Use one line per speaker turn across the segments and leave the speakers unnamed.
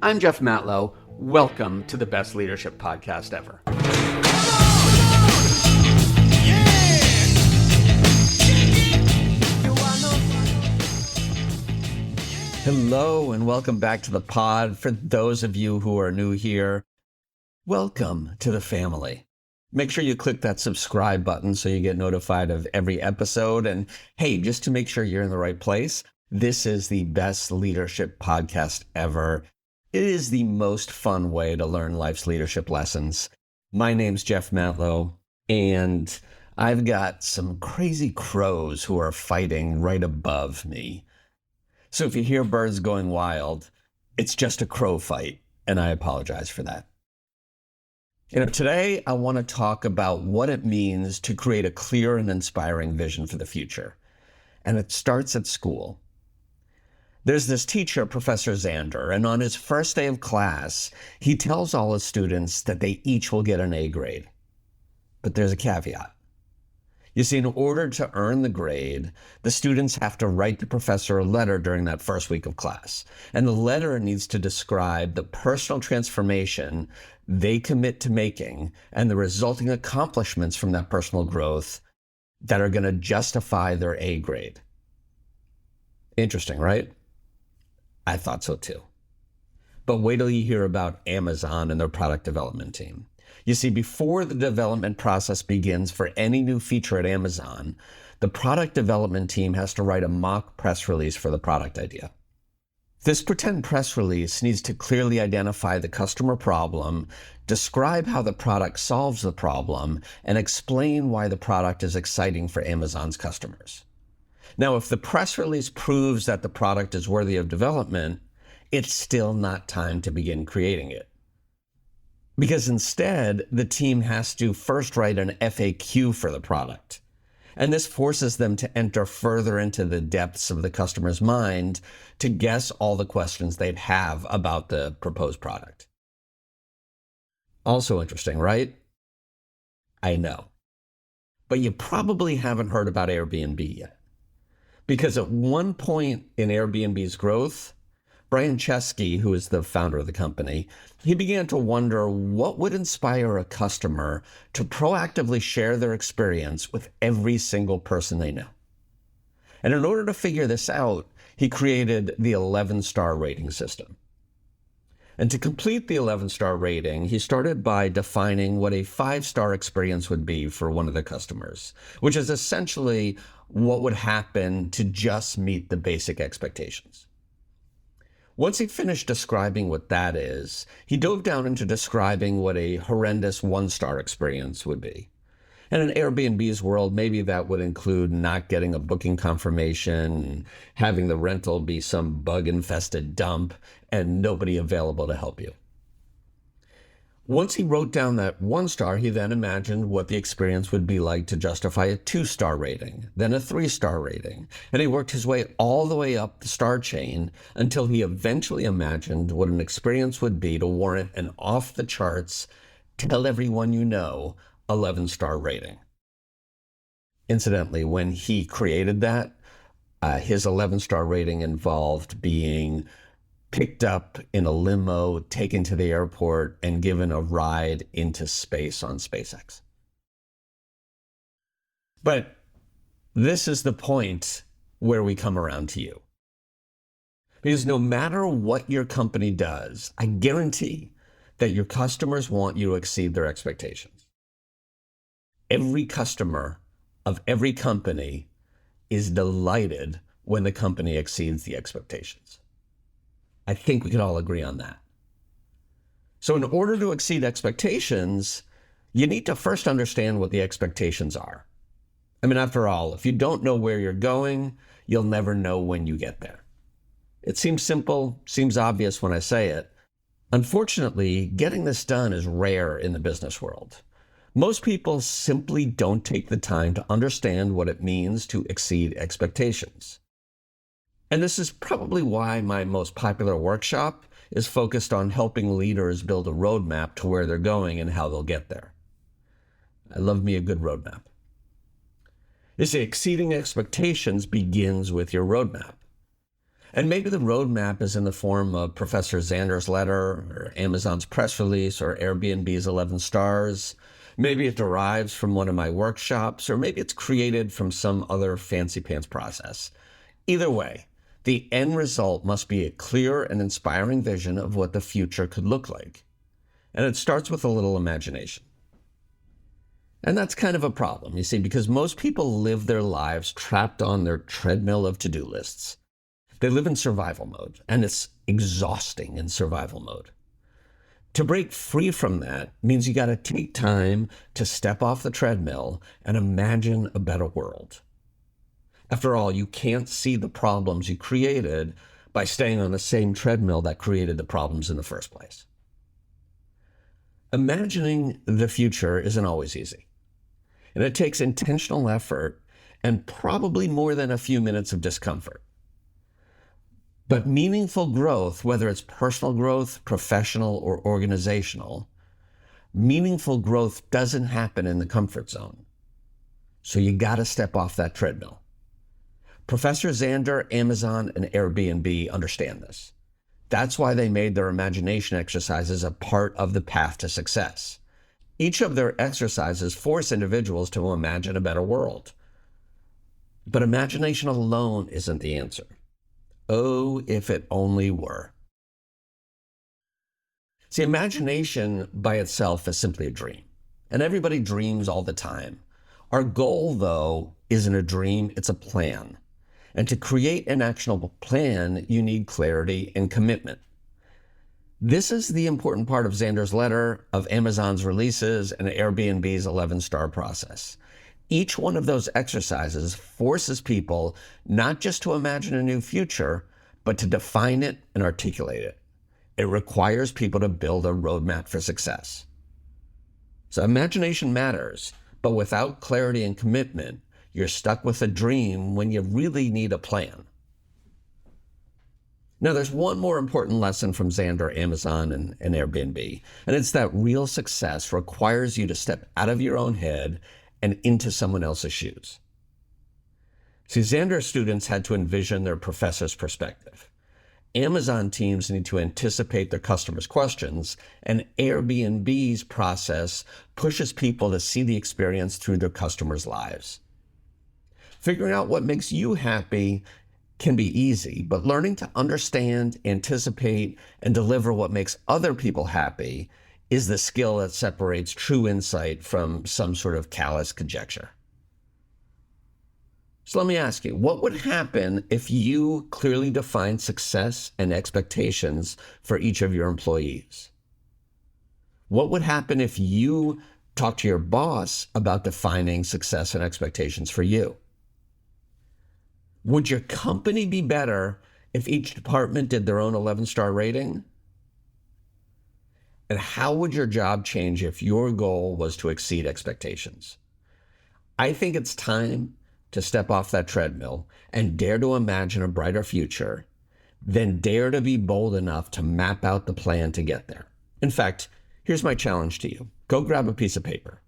I'm Jeff Matlow. Welcome to the best leadership podcast ever. Hello and welcome back to the pod. For those of you who are new here, welcome to the family. Make sure you click that subscribe button so you get notified of every episode. And hey, just to make sure you're in the right place, this is the best leadership podcast ever. It is the most fun way to learn life's leadership lessons. My name's Jeff Matlow, and I've got some crazy crows who are fighting right above me. So if you hear birds going wild, it's just a crow fight, and I apologize for that. Today I want to talk about what it means to create a clear and inspiring vision for the future. And it starts at school. There's this teacher, Professor Zander, and on his first day of class, he tells all his students that they each will get an A grade. But there's a caveat. You see, in order to earn the grade, the students have to write the professor a letter during that first week of class. And the letter needs to describe the personal transformation they commit to making and the resulting accomplishments from that personal growth that are going to justify their A grade. Interesting, right? I thought so too. But wait till you hear about Amazon and their product development team. You see, before the development process begins for any new feature at Amazon, the product development team has to write a mock press release for the product idea. This pretend press release needs to clearly identify the customer problem, describe how the product solves the problem, and explain why the product is exciting for Amazon's customers. Now, if the press release proves that the product is worthy of development, it's still not time to begin creating it. Because instead, the team has to first write an FAQ for the product. And this forces them to enter further into the depths of the customer's mind to guess all the questions they'd have about the proposed product. Also interesting, right? I know. But you probably haven't heard about Airbnb yet. Because at one point in Airbnb's growth, Brian Chesky, who is the founder of the company, he began to wonder what would inspire a customer to proactively share their experience with every single person they know. And in order to figure this out, he created the 11-star rating system. And to complete the 11-star rating, he started by defining what a 5-star experience would be for one of the customers, which is essentially what would happen to just meet the basic expectations. Once he finished describing what that is, he dove down into describing what a horrendous 1-star experience would be. And in Airbnb's world, maybe that would include not getting a booking confirmation, having the rental be some bug-infested dump, and nobody available to help you. Once he wrote down that 1-star, he then imagined what the experience would be like to justify a 2-star rating, then a 3-star rating. And he worked his way all the way up the star chain until he eventually imagined what an experience would be to warrant an off-the-charts, tell everyone you know, 11-star rating. Incidentally, when he created that, his 11-star rating involved being picked up in a limo, taken to the airport, and given a ride into space on SpaceX. But this is the point where we come around to you. Because no matter what your company does, I guarantee that your customers want you to exceed their expectations. Every customer of every company is delighted when the company exceeds the expectations. I think we can all agree on that. So in order to exceed expectations, you need to first understand what the expectations are. I mean, after all, if you don't know where you're going, you'll never know when you get there. It seems simple, seems obvious when I say it. Unfortunately, getting this done is rare in the business world. Most people simply don't take the time to understand what it means to exceed expectations. And this is probably why my most popular workshop is focused on helping leaders build a roadmap to where they're going and how they'll get there. I love me a good roadmap. You see, exceeding expectations begins with your roadmap. And maybe the roadmap is in the form of Professor Zander's letter, or Amazon's press release, or Airbnb's 11 stars. Maybe it derives from one of my workshops, or maybe it's created from some other fancy pants process. Either way, the end result must be a clear and inspiring vision of what the future could look like. And it starts with a little imagination. And that's kind of a problem, you see, because most people live their lives trapped on their treadmill of to-do lists. They live in survival mode, and it's exhausting in survival mode. To break free from that means you got to take time to step off the treadmill and imagine a better world. After all, you can't see the problems you created by staying on the same treadmill that created the problems in the first place. Imagining the future isn't always easy, and it takes intentional effort and probably more than a few minutes of discomfort. But meaningful growth, whether it's personal growth, professional, or organizational, meaningful growth doesn't happen in the comfort zone. So you got to step off that treadmill. Professor Zander, Amazon, and Airbnb understand this. That's why they made their imagination exercises a part of the path to success. Each of their exercises force individuals to imagine a better world. But imagination alone isn't the answer. Oh, if it only were. See, imagination by itself is simply a dream, and everybody dreams all the time. Our goal, though, isn't a dream, it's a plan. And to create an actionable plan, you need clarity and commitment. This is the important part of Zander's letter, of Amazon's releases, and Airbnb's 11-star process. Each one of those exercises forces people not just to imagine a new future, but to define it and articulate it. It requires people to build a roadmap for success. So imagination matters, but without clarity and commitment, you're stuck with a dream when you really need a plan. Now, there's one more important lesson from Zander, Amazon, and Airbnb, and it's that real success requires you to step out of your own head and into someone else's shoes. See, Zander's students had to envision their professor's perspective. Amazon teams need to anticipate their customers' questions, and Airbnb's process pushes people to see the experience through their customers' lives. Figuring out what makes you happy can be easy, but learning to understand, anticipate, and deliver what makes other people happy is the skill that separates true insight from some sort of callous conjecture. So let me ask you, what would happen if you clearly defined success and expectations for each of your employees? What would happen if you talked to your boss about defining success and expectations for you? Would your company be better if each department did their own 11-star rating? And how would your job change if your goal was to exceed expectations? I think it's time to step off that treadmill and dare to imagine a brighter future, then dare to be bold enough to map out the plan to get there. In fact, here's my challenge to you. Go grab a piece of paper.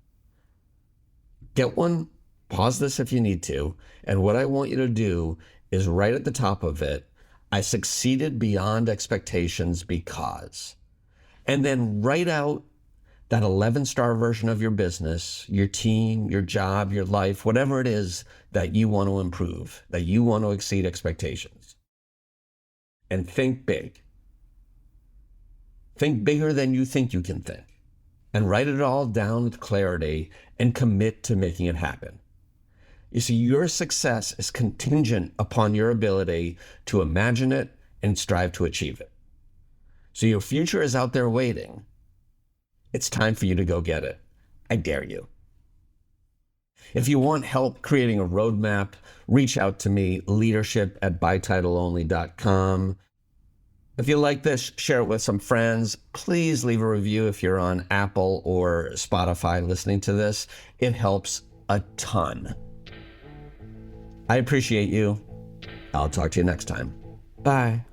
Get one. Pause this if you need to, and what I want you to do is write at the top of it, I succeeded beyond expectations because, and then write out that 11-star version of your business, your team, your job, your life, whatever it is that you want to improve, that you want to exceed expectations. And think big. Think bigger than you think you can think, and write it all down with clarity and commit to making it happen. You see, your success is contingent upon your ability to imagine it and strive to achieve it. So your future is out there waiting. It's time for you to go get it. I dare you. If you want help creating a roadmap, reach out to me, leadership@bytitleonly.com. If you like this, share it with some friends. Please leave a review if you're on Apple or Spotify listening to this. It helps a ton. I appreciate you. I'll talk to you next time. Bye.